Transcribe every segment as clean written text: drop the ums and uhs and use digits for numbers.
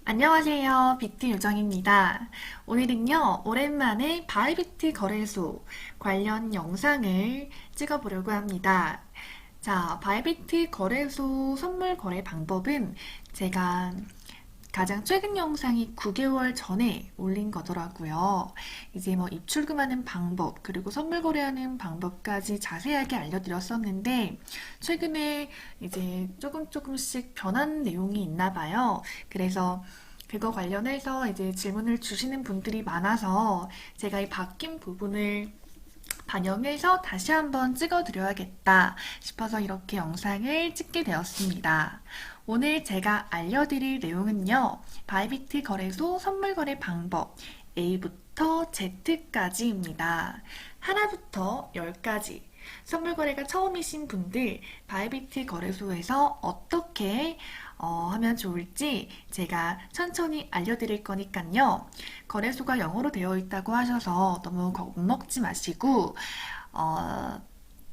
안녕하세요. 비트 요정입니다. 오늘은요, 오랜만에 바이비트 거래소 관련 영상을 찍어보려고 합니다. 자, 바이비트 거래소 선물 거래 방법은 제가 가장 최근 영상이 9개월 전에 올린 거더라고요. 이제 뭐 입출금하는 방법, 그리고 선물 거래하는 방법까지 자세하게 알려드렸었는데, 최근에 이제 조금씩 변한 내용이 있나 봐요. 그래서 그거 관련해서 이제 질문을 주시는 분들이 많아서 제가 이 바뀐 부분을 반영해서 다시 한번 찍어드려야겠다 싶어서 이렇게 영상을 찍게 되었습니다. 오늘 제가 알려드릴 내용은요, 바이비트 거래소 선물 거래 방법 A부터 Z까지입니다. 하나부터 10까지 선물 거래가 처음이신 분들 바이비트 거래소에서 어떻게 하면 좋을지 제가 천천히 알려드릴 거니까요. 거래소가 영어로 되어 있다고 하셔서 너무 겁먹지 마시고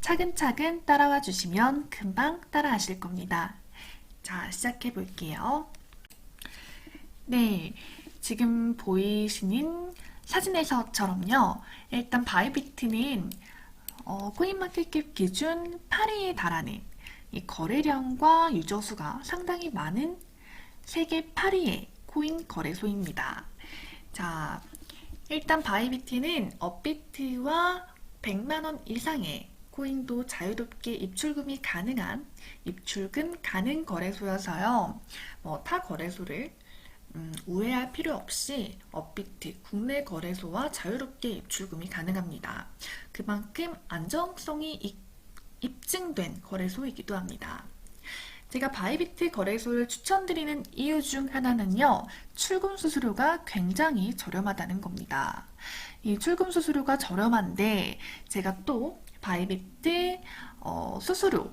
차근차근 따라와 주시면 금방 따라 하실 겁니다. 자, 시작해 볼게요. 네, 지금 보이시는 사진에서처럼요. 일단 바이비트는 코인마켓캡 기준 8위에 달하는 이 거래량과 유저수가 상당히 많은 세계 8위의 코인 거래소입니다. 자, 일단 바이비트는 업비트와 100만원 이상의 코인도 자유롭게 입출금 가능 거래소여서요. 타 거래소를 우회할 필요 없이 업비트 국내 거래소와 자유롭게 입출금이 가능합니다. 그만큼 안정성이 입증된 거래소이기도 합니다. 제가 바이비트 거래소를 추천드리는 이유 중 하나는요, 출금 수수료가 굉장히 저렴하다는 겁니다. 이 출금 수수료가 저렴한데 제가 또 바이비트 수수료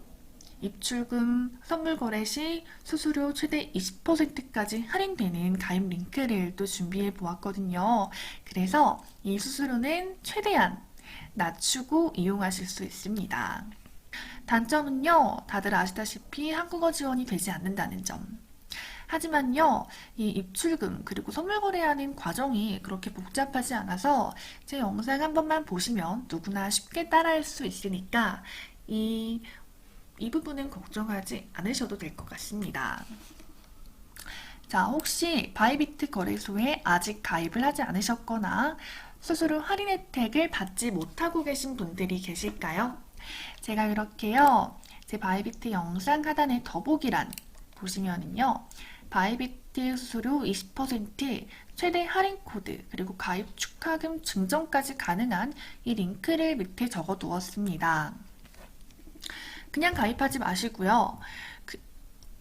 입출금 선물 거래 시 수수료 최대 20%까지 할인되는 가입 링크를 또 준비해 보았거든요. 그래서 이 수수료는 최대한 낮추고 이용하실 수 있습니다. 단점은요, 다들 아시다시피 한국어 지원이 되지 않는다는 점. 하지만요, 이 입출금 그리고 선물 거래하는 과정이 그렇게 복잡하지 않아서 제 영상 한 번만 보시면 누구나 쉽게 따라할 수 있으니까 이 부분은 걱정하지 않으셔도 될 것 같습니다. 자, 혹시 바이비트 거래소에 아직 가입을 하지 않으셨거나 수수료 할인 혜택을 받지 못하고 계신 분들이 계실까요? 제가 이렇게요, 제 바이비트 영상 하단에 더보기란 보시면은요, 바이비트 수수료 20% 최대 할인 코드 그리고 가입 축하금 증정까지 가능한 이 링크를 밑에 적어 두었습니다. 그냥 가입하지 마시고요.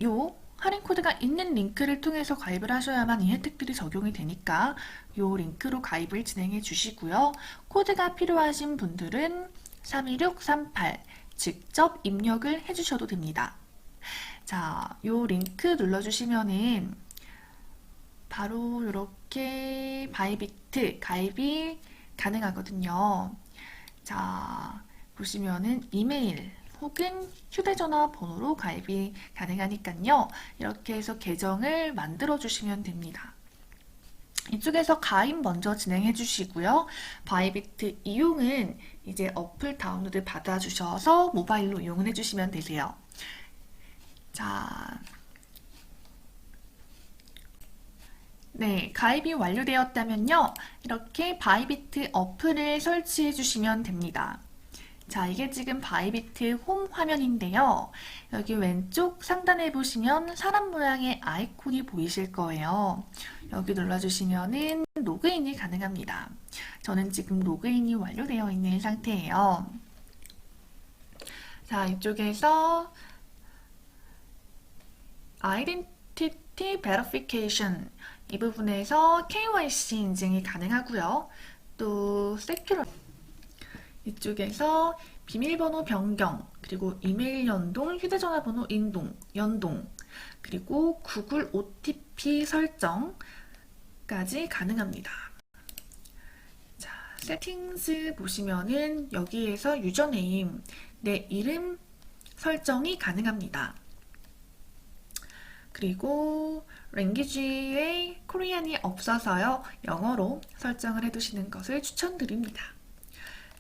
요 할인 코드가 있는 링크를 통해서 가입을 하셔야만 이 혜택들이 적용이 되니까 요 링크로 가입을 진행해 주시고요. 코드가 필요하신 분들은 31638 직접 입력을 해주셔도 됩니다. 자, 요 링크 눌러주시면은 바로 이렇게 바이비트 가입이 가능하거든요. 자, 보시면은 이메일 혹은 휴대전화 번호로 가입이 가능하니까요. 이렇게 해서 계정을 만들어 주시면 됩니다. 이쪽에서 가입 먼저 진행해 주시고요. 바이비트 이용은 이제 어플 다운로드 받아 주셔서 모바일로 이용을 해 주시면 되세요. 자, 네, 가입이 완료되었다면요. 이렇게 바이비트 어플을 설치해 주시면 됩니다. 자, 이게 지금 바이비트 홈 화면인데요. 여기 왼쪽 상단에 보시면 사람 모양의 아이콘이 보이실 거예요. 여기 눌러주시면은 로그인이 가능합니다. 저는 지금 로그인이 완료되어 있는 상태예요. 자, 이쪽에서 Identity Verification 이 부분에서 KYC 인증이 가능하고요. 또 Secure 이쪽에서 비밀번호 변경, 그리고 이메일 연동, 휴대전화 번호 연동, 그리고 구글 OTP 설정까지 가능합니다. 자, 세팅스 보시면은 여기에서 유저네임, 내 이름 설정이 가능합니다. 그리고 랭귀지에 코리안이 없어서요. 영어로 설정을 해두시는 것을 추천드립니다.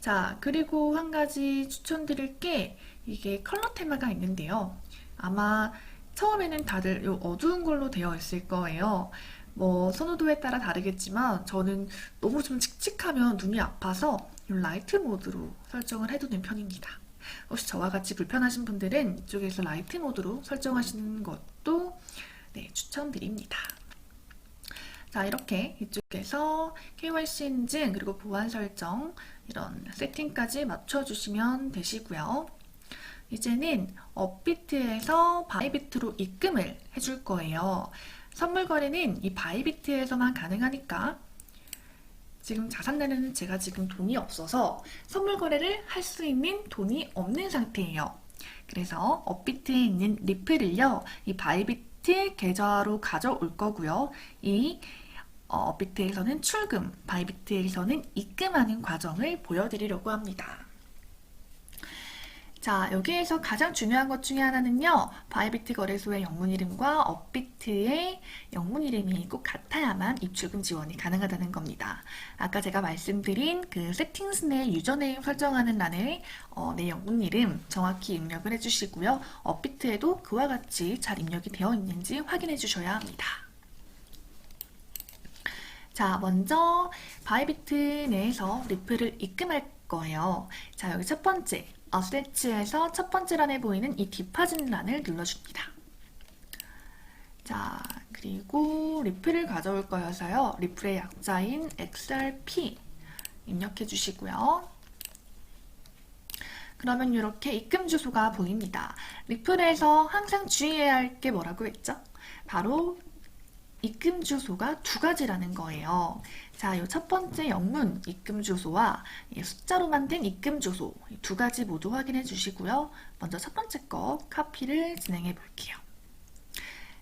자, 그리고 한 가지 추천드릴 게 이게 컬러 테마가 있는데요. 아마 처음에는 다들 요 어두운 걸로 되어 있을 거예요. 뭐 선호도에 따라 다르겠지만 저는 너무 좀 칙칙하면 눈이 아파서 요 라이트 모드로 설정을 해두는 편입니다. 혹시 저와 같이 불편하신 분들은 이쪽에서 라이트 모드로 설정하시는 것도 네, 추천드립니다. 자, 이렇게 이쪽에서 KYC 인증 그리고 보안 설정 이런 세팅까지 맞춰주시면 되시고요. 이제는 업비트에서 바이비트로 입금을 해줄 거예요. 선물 거래는 이 바이비트에서만 가능하니까 지금 자산단에는 제가 지금 돈이 없어서 선물 거래를 할 수 있는 돈이 없는 상태예요. 그래서 업비트에 있는 리플을요, 이 바이비트 계좌로 가져올 거고요. 이 업비트에서는 출금, 바이비트에서는 입금하는 과정을 보여드리려고 합니다. 자, 여기에서 가장 중요한 것 중에 하나는요, 바이비트 거래소의 영문 이름과 업비트의 영문 이름이 꼭 같아야만 입출금 지원이 가능하다는 겁니다. 아까 제가 말씀드린 그 세팅스 내 유저네임 설정하는 란에 내 영문 이름 정확히 입력을 해주시고요. 업비트에도 그와 같이 잘 입력이 되어 있는지 확인해 주셔야 합니다. 자, 먼저 바이비트 내에서 리플을 입금할 거예요. 자, 여기 첫 번째 어셋츠에서 첫 번째 란에 보이는 이 디파짓 란을 눌러줍니다. 자, 그리고 리플을 가져올 거여서요. 리플의 약자인 XRP 입력해 주시고요. 그러면 이렇게 입금 주소가 보입니다. 리플에서 항상 주의해야 할 게 뭐라고 했죠? 바로 입금 주소가 두 가지라는 거예요. 자, 이 첫 번째 영문 입금 주소와 숫자로만 된 입금 주소 두 가지 모두 확인해 주시고요. 먼저 첫 번째 거 카피를 진행해 볼게요.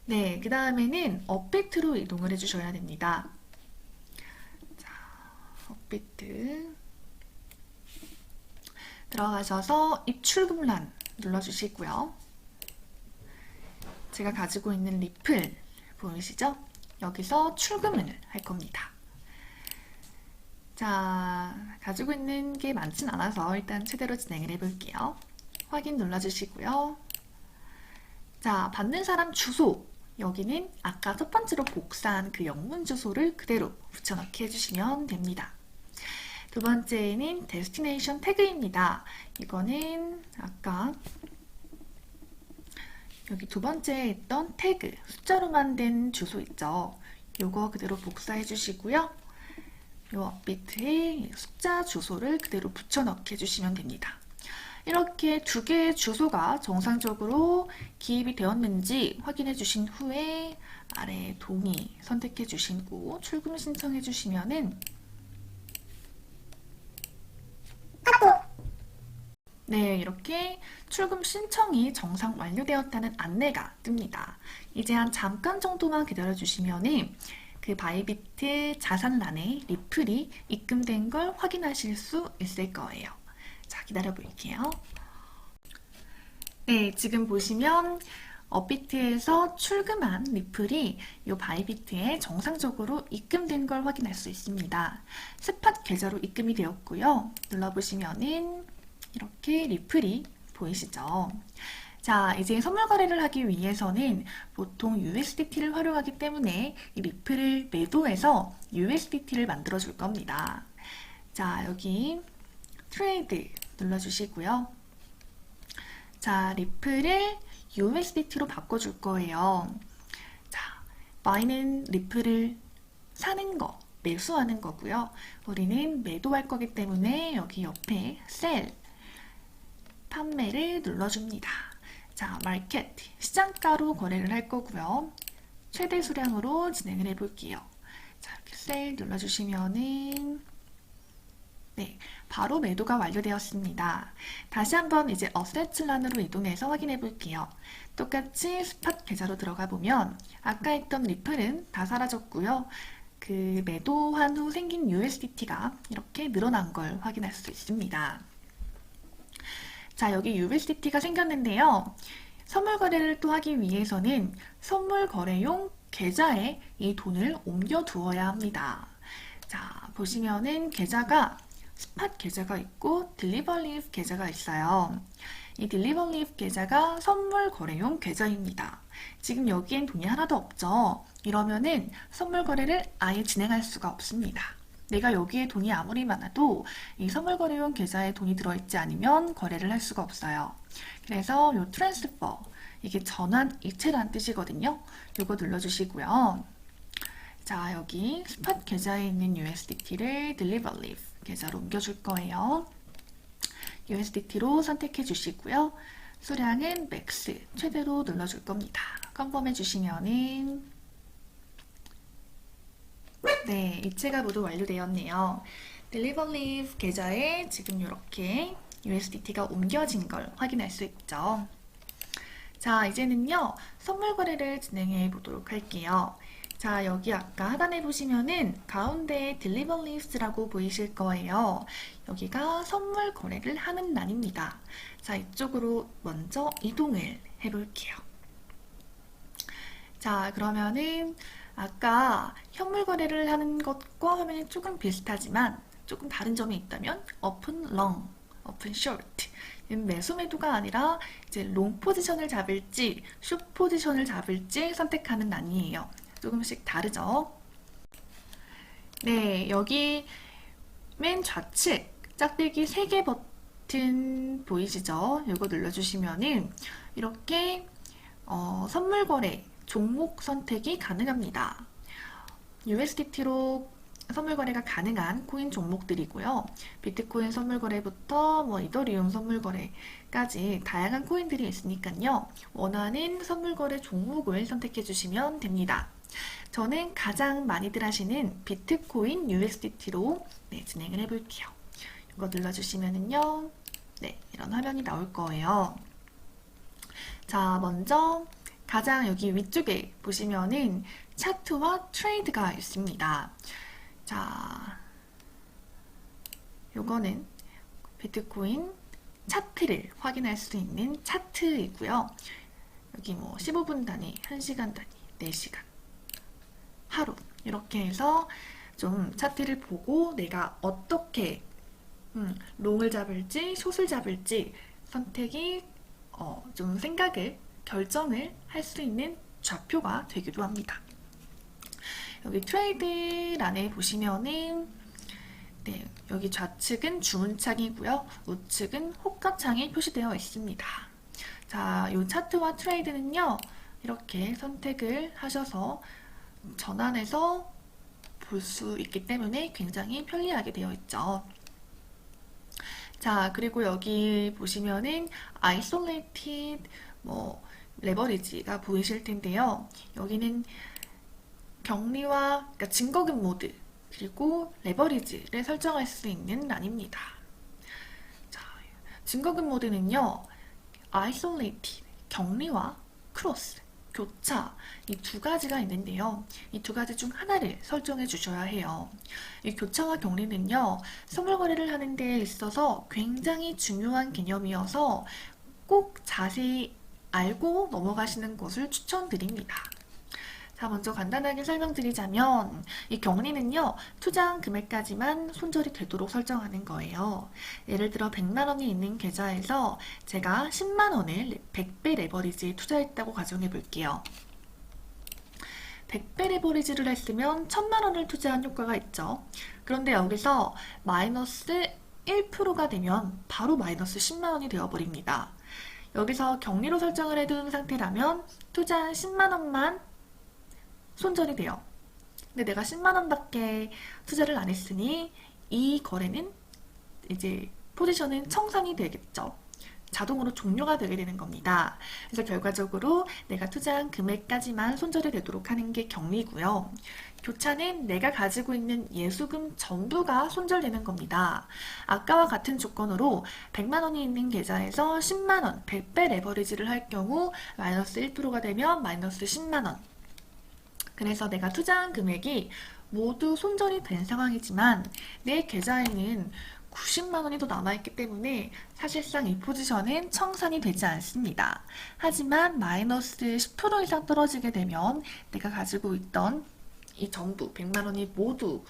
네, 그 다음에는 업비트로 이동을 해주셔야 됩니다. 자, 업비트 들어가셔서 입출금란 눌러주시고요. 제가 가지고 있는 리플 보이시죠? 여기서 출금을 할 겁니다. 자, 가지고 있는 게 많진 않아서 일단 최대로 진행을 해볼게요. 확인 눌러주시고요. 자, 받는 사람 주소 여기는 아까 첫 번째로 복사한 그 영문 주소를 그대로 붙여넣기 해주시면 됩니다. 두 번째는 데스티네이션 태그입니다. 이거는 아까 여기 두 번째에 있던 태그, 숫자로만 된 주소 있죠. 요거 그대로 복사해 주시고요. 요 업비트에 숫자 주소를 그대로 붙여넣기 해주시면 됩니다. 이렇게 두 개의 주소가 정상적으로 기입이 되었는지 확인해 주신 후에 아래 동의 선택해 주시고 출금 신청해 주시면은 네, 이렇게 출금 신청이 정상 완료되었다는 안내가 뜹니다. 이제 한 잠깐 정도만 기다려주시면은 그 바이비트 자산란에 리플이 입금된 걸 확인하실 수 있을 거예요. 자, 기다려 볼게요. 네, 지금 보시면 업비트에서 출금한 리플이 이 바이비트에 정상적으로 입금된 걸 확인할 수 있습니다. 스팟 계좌로 입금이 되었고요. 눌러보시면은 이렇게 리플이 보이시죠? 자, 이제 선물 거래를 하기 위해서는 보통 USDT를 활용하기 때문에 이 리플을 매도해서 USDT를 만들어 줄 겁니다. 자, 여기 트레이드 눌러주시고요. 자, 리플을 USDT로 바꿔줄 거예요. 자, buy는 리플을 사는 거, 매수하는 거고요. 우리는 매도할 거기 때문에 여기 옆에 sell 판매를 눌러줍니다. 자, 마켓, 시장가로 거래를 할 거고요. 최대 수량으로 진행을 해볼게요. 자, 이렇게 셀 눌러주시면은 네, 바로 매도가 완료되었습니다. 다시 한번 이제 어셋란으로 이동해서 확인해 볼게요. 똑같이 스팟 계좌로 들어가 보면 아까 했던 리플은 다 사라졌고요. 그 매도한 후 생긴 USDT가 이렇게 늘어난 걸 확인할 수 있습니다. 자, 여기 USDT가 생겼는데요. 선물 거래를 또 하기 위해서는 선물 거래용 계좌에 이 돈을 옮겨 두어야 합니다. 자, 보시면은 계좌가 스팟 계좌가 있고 딜리버리브 계좌가 있어요. 이 딜리버리브 계좌가 선물 거래용 계좌입니다. 지금 여기엔 돈이 하나도 없죠. 이러면은 선물 거래를 아예 진행할 수가 없습니다. 내가 여기에 돈이 아무리 많아도 이 선물 거래용 계좌에 돈이 들어있지 않으면 거래를 할 수가 없어요. 그래서 요 트랜스퍼, 이게 전환 이체란 뜻이거든요. 요거 눌러주시고요. 자, 여기 스팟 계좌에 있는 USDT를 딜리버리브 계좌로 옮겨줄 거예요. USDT로 선택해 주시고요. 수량은 맥스, 최대로 눌러줄 겁니다. 컨펌해 주시면은 네, 이체가 모두 완료되었네요. 딜리버리브 계좌에 지금 이렇게 USDT가 옮겨진 걸 확인할 수 있죠. 자, 이제는요, 선물 거래를 진행해 보도록 할게요. 자, 여기 아까 하단에 보시면은 가운데에 딜리버리브스라고 보이실 거예요. 여기가 선물 거래를 하는欄입니다. 자, 이쪽으로 먼저 이동을 해볼게요. 자, 그러면은 아까 현물 거래를 하는 것과 화면이 조금 비슷하지만 조금 다른 점이 있다면 open long, open short 매수 매도가 아니라 이제 롱 포지션을 잡을지 숏 포지션을 잡을지 선택하는欄이에요. 조금씩 다르죠? 네, 여기 맨 좌측 짝대기 3개 버튼 보이시죠? 이거 눌러주시면은 이렇게 선물 거래 종목 선택이 가능합니다. USDT로 선물 거래가 가능한 코인 종목들이고요. 비트코인 선물 거래부터 이더리움 선물 거래까지 다양한 코인들이 있으니까요. 원하는 선물 거래 종목을 선택해 주시면 됩니다. 저는 가장 많이들 하시는 비트코인 USDT로 진행을 해볼게요. 이거 눌러주시면은요. 네, 이런 화면이 나올 거예요. 자, 먼저 가장 여기 위쪽에 보시면은 차트와 트레이드가 있습니다. 자, 요거는 비트코인 차트를 확인할 수 있는 차트이고요. 여기 15분 단위, 1시간 단위, 4시간, 하루 이렇게 해서 좀 차트를 보고 내가 어떻게 롱을 잡을지 숏을 잡을지 선택이 좀 결정을 할 수 있는 좌표가 되기도 합니다. 여기 트레이드란에 보시면은 네, 여기 좌측은 주문창이고요. 우측은 호가창이 표시되어 있습니다. 자, 이 차트와 트레이드는요. 이렇게 선택을 하셔서 전환해서 볼 수 있기 때문에 굉장히 편리하게 되어 있죠. 자, 그리고 여기 보시면은 isolated 레버리지가 보이실 텐데요. 여기는 격리와 그러니까 증거금 모드 그리고 레버리지를 설정할 수 있는 란입니다. 자, 증거금 모드는요. isolated 격리와 크로스 교차 이 두 가지가 있는데요. 이 두 가지 중 하나를 설정해 주셔야 해요. 이 교차와 격리는요. 선물 거래를 하는 데 있어서 굉장히 중요한 개념이어서 꼭 자세히 알고 넘어가시는 것을 추천드립니다. 자, 먼저 간단하게 설명드리자면 이 격리는요. 투자한 금액까지만 손절이 되도록 설정하는 거예요. 예를 들어 100만 원이 있는 계좌에서 제가 10만 원을 100배 레버리지에 투자했다고 가정해 볼게요. 100배 레버리지를 했으면 1000만 원을 투자한 효과가 있죠. 그런데 여기서 마이너스 1%가 되면 바로 마이너스 10만 원이 되어버립니다. 여기서 격리로 설정을 해둔 상태라면 투자한 10만 원만 손절이 돼요. 근데 내가 10만 원밖에 투자를 안 했으니 이 거래는 이제 포지션은 청산이 되겠죠. 자동으로 종료가 되게 되는 겁니다. 그래서 결과적으로 내가 투자한 금액까지만 손절이 되도록 하는 게 격리고요. 교차는 내가 가지고 있는 예수금 전부가 손절되는 겁니다. 아까와 같은 조건으로 100만 원이 있는 계좌에서 10만 원, 100배 레버리지를 할 경우 마이너스 1%가 되면 마이너스 10만 원. 그래서 내가 투자한 금액이 모두 손절이 된 상황이지만 내 계좌에는 90만 원이 더 남아있기 때문에 사실상 이 포지션은 청산이 되지 않습니다. 하지만 마이너스 10% 이상 떨어지게 되면 내가 가지고 있던 이 전부 100만 원이 모두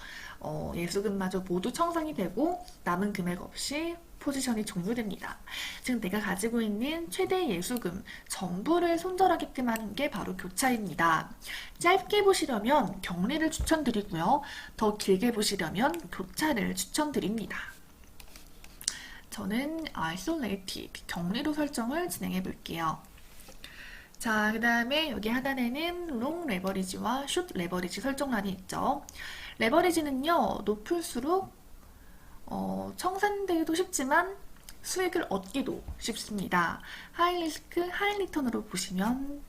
예수금마저 모두 청산이 되고 남은 금액 없이 포지션이 종료됩니다. 즉 내가 가지고 있는 최대 예수금 전부를 손절하게끔 하는 게 바로 교차입니다. 짧게 보시려면 격리를 추천드리고요. 더 길게 보시려면 교차를 추천드립니다. 저는 isolated 격리로 설정을 진행해 볼게요. 자, 그 다음에 여기 하단에는 롱 레버리지와 숏 레버리지 설정란이 있죠. 레버리지는요, 높을수록 청산되기도 쉽지만 수익을 얻기도 쉽습니다. 하이 리스크, 하이 리턴으로 보시면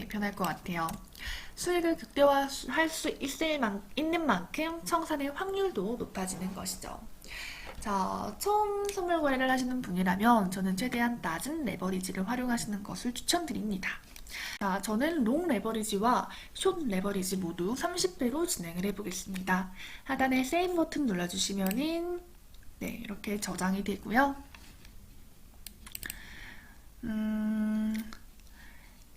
편할 것 같아요. 수익을 극대화할 수 있는 만큼 청산의 확률도 높아지는 것이죠. 자, 처음 선물 거래를 하시는 분이라면 저는 최대한 낮은 레버리지를 활용하시는 것을 추천드립니다. 자, 저는 롱 레버리지와 숏 레버리지 모두 30배로 진행을 해보겠습니다. 하단에 세이브 버튼 눌러주시면은 이렇게 저장이 되고요.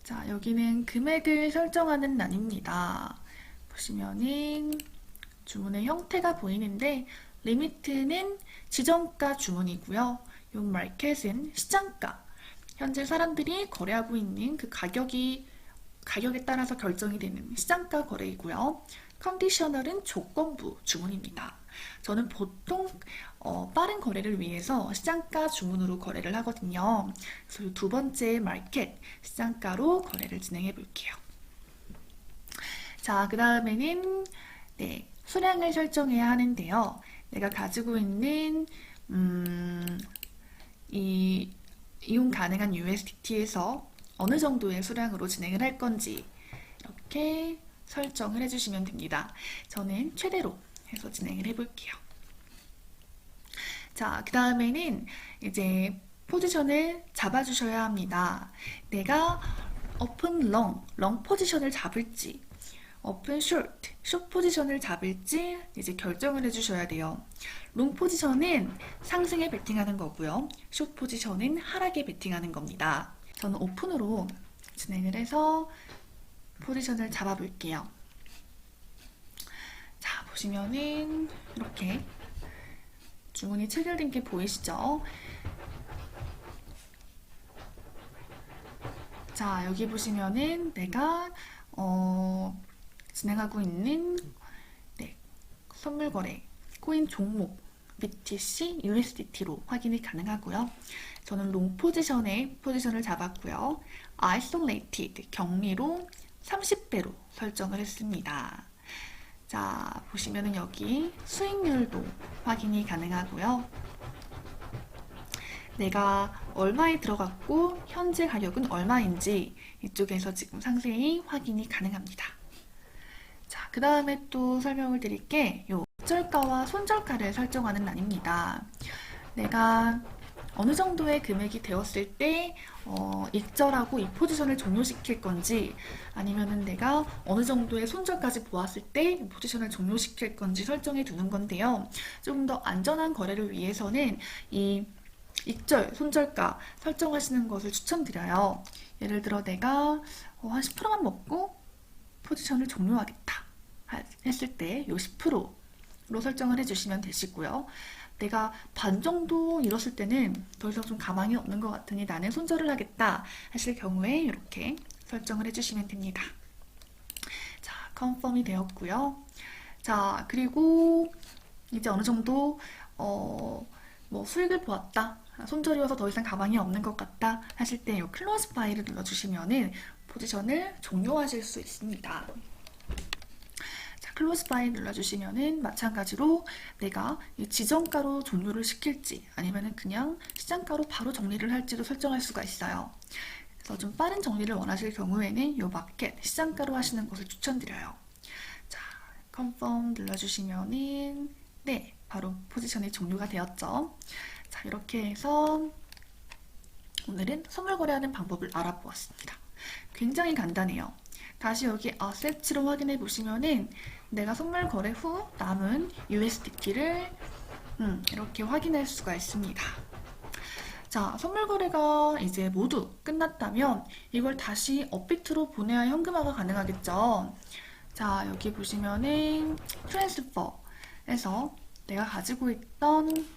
자, 여기는 금액을 설정하는 란입니다. 보시면은 주문의 형태가 보이는데 리미트는 지정가 주문이고요. 이 마켓은 시장가, 현재 사람들이 거래하고 있는 그 가격에 따라서 결정이 되는 시장가 거래이고요. 컨디셔널은 조건부 주문입니다. 저는 보통 빠른 거래를 위해서 시장가 주문으로 거래를 하거든요. 그래서 두 번째 마켓, 시장가로 거래를 진행해 볼게요. 자, 그 다음에는 수량을 설정해야 하는데요. 내가 가지고 있는 이용 가능한 USDT에서 어느 정도의 수량으로 진행을 할 건지 이렇게 설정을 해주시면 됩니다. 저는 최대로 해서 진행을 해볼게요. 자, 그 다음에는 이제 포지션을 잡아주셔야 합니다. 내가 오픈 long 포지션을 잡을지 오픈 숏 포지션을 잡을지 이제 결정을 해주셔야 돼요. 롱 포지션은 상승에 베팅하는 거고요. 숏 포지션은 하락에 베팅하는 겁니다. 저는 오픈으로 진행을 해서 포지션을 잡아볼게요. 자, 보시면은 이렇게 주문이 체결된 게 보이시죠? 자, 여기 보시면은 내가 진행하고 있는 선물 거래 코인 종목 BTC, USDT로 확인이 가능하고요. 저는 롱 포지션을 잡았고요. isolated 격리로 30배로 설정을 했습니다. 자, 보시면은 여기 수익률도 확인이 가능하고요. 내가 얼마에 들어갔고 현재 가격은 얼마인지 이쪽에서 지금 상세히 확인이 가능합니다. 자, 그 다음에 또 설명을 드릴게 익절가와 손절가를 설정하는 란입니다. 내가 어느 정도의 금액이 되었을 때 익절하고 이 포지션을 종료시킬 건지 아니면은 내가 어느 정도의 손절까지 보았을 때 이 포지션을 종료시킬 건지 설정해 두는 건데요. 조금 더 안전한 거래를 위해서는 이 익절, 손절가 설정하시는 것을 추천드려요. 예를 들어 내가 한 10%만 먹고 포지션을 종료하겠다 했을 때 이 10%로 설정을 해주시면 되시고요. 내가 반 정도 잃었을 때는 더 이상 좀 가망이 없는 것 같으니 나는 손절을 하겠다 하실 경우에 이렇게 설정을 해주시면 됩니다. 자, 컨펌이 되었고요. 자, 그리고 이제 어느 정도 수익을 보았다. 손절이어서 더 이상 가망이 없는 것 같다 하실 때 이 클로즈 바이를 눌러주시면은 포지션을 종료하실 수 있습니다. 자, 클로즈 바이 눌러주시면은 마찬가지로 내가 이 지정가로 종료를 시킬지 아니면은 그냥 시장가로 바로 정리를 할지도 설정할 수가 있어요. 그래서 좀 빠른 정리를 원하실 경우에는 이 마켓 시장가로 하시는 것을 추천드려요. 자, 컨펌 눌러주시면은 바로 포지션이 종료가 되었죠. 자, 이렇게 해서 오늘은 선물 거래하는 방법을 알아보았습니다. 굉장히 간단해요. 다시 여기 어셋치로 확인해 보시면은 내가 선물 거래 후 남은 USDT를 이렇게 확인할 수가 있습니다. 자, 선물 거래가 이제 모두 끝났다면 이걸 다시 업비트로 보내야 현금화가 가능하겠죠. 자, 여기 보시면은 트랜스퍼에서 내가 가지고 있던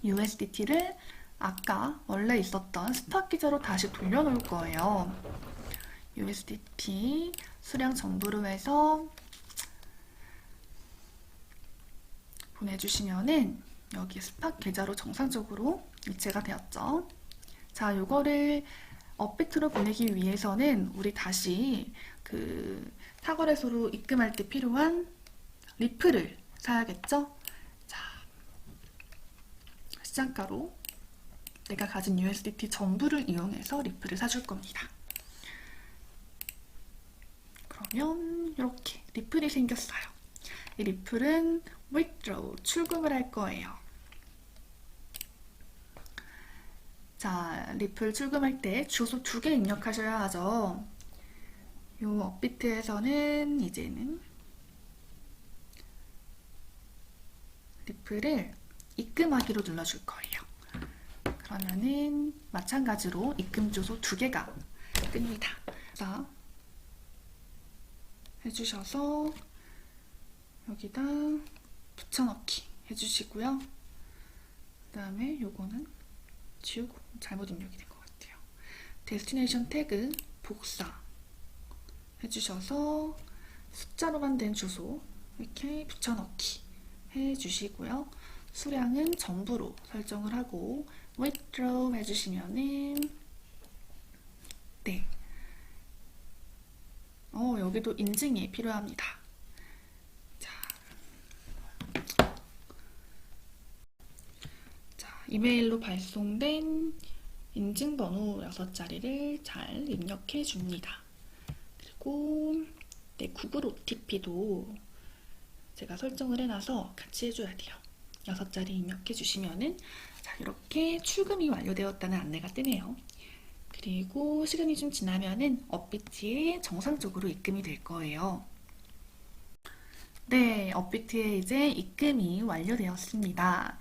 USDT를 아까 원래 있었던 스탁 계좌로 다시 돌려놓을 거예요. USDT 수량 정보로 해서 보내주시면은 여기 스탁 계좌로 정상적으로 이체가 되었죠. 자, 요거를 업비트로 보내기 위해서는 우리 다시 그 타거래소로 입금할 때 필요한 리플을 사야겠죠? 자, 시장가로 내가 가진 USDT 전부를 이용해서 리플을 사줄 겁니다. 그러면 이렇게 리플이 생겼어요. 이 리플은 withdraw, 출금을 할 거예요. 자, 리플 출금할 때 주소 2개 입력하셔야 하죠. 요 업비트에서는 이제는 리플을 입금하기로 눌러줄 거예요. 그러면은 마찬가지로 입금 주소 2개가 뜹니다. 자, 해주셔서 여기다 붙여넣기 해주시고요. 그 다음에 요거는 지우고 잘못 입력이 된 것 같아요. 데스티네이션 태그 복사 해주셔서 숫자로만 된 주소 이렇게 붙여넣기 해주시고요. 수량은 전부로 설정을 하고 withdraw 해주시면은 네, 여기도 인증이 필요합니다. 자, 이메일로 발송된 인증번호 6자리를 잘 입력해 줍니다. 그리고 네, 구글 OTP도 제가 설정을 해놔서 같이 해줘야 돼요. 6자리 입력해 주시면은 자, 이렇게 출금이 완료되었다는 안내가 뜨네요. 그리고 시간이 좀 지나면은 업비트에 정상적으로 입금이 될 거예요. 네, 업비트에 이제 입금이 완료되었습니다.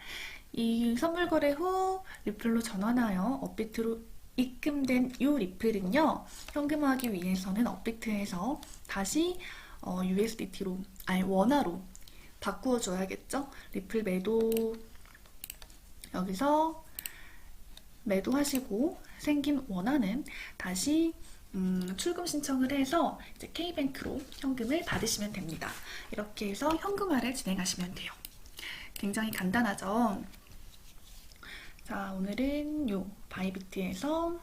이 선물 거래 후 리플로 전환하여 업비트로 입금된 이 리플은요, 현금화하기 위해서는 업비트에서 다시 USDT로, 아니 원화로 바꾸어 줘야겠죠? 리플 매도, 여기서 매도하시고 생긴 원화는 다시 출금 신청을 해서 이제 K뱅크로 현금을 받으시면 됩니다. 이렇게 해서 현금화를 진행하시면 돼요. 굉장히 간단하죠? 자, 오늘은 요 바이비트에서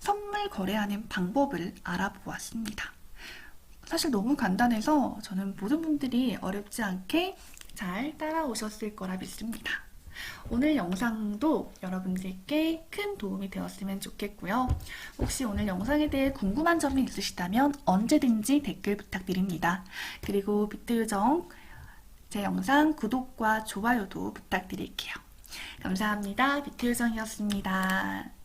선물 거래하는 방법을 알아보았습니다. 사실 너무 간단해서 저는 모든 분들이 어렵지 않게 잘 따라오셨을 거라 믿습니다. 오늘 영상도 여러분들께 큰 도움이 되었으면 좋겠고요. 혹시 오늘 영상에 대해 궁금한 점이 있으시다면 언제든지 댓글 부탁드립니다. 그리고 비트요정 제 영상 구독과 좋아요도 부탁드릴게요. 감사합니다. 비트요정이었습니다.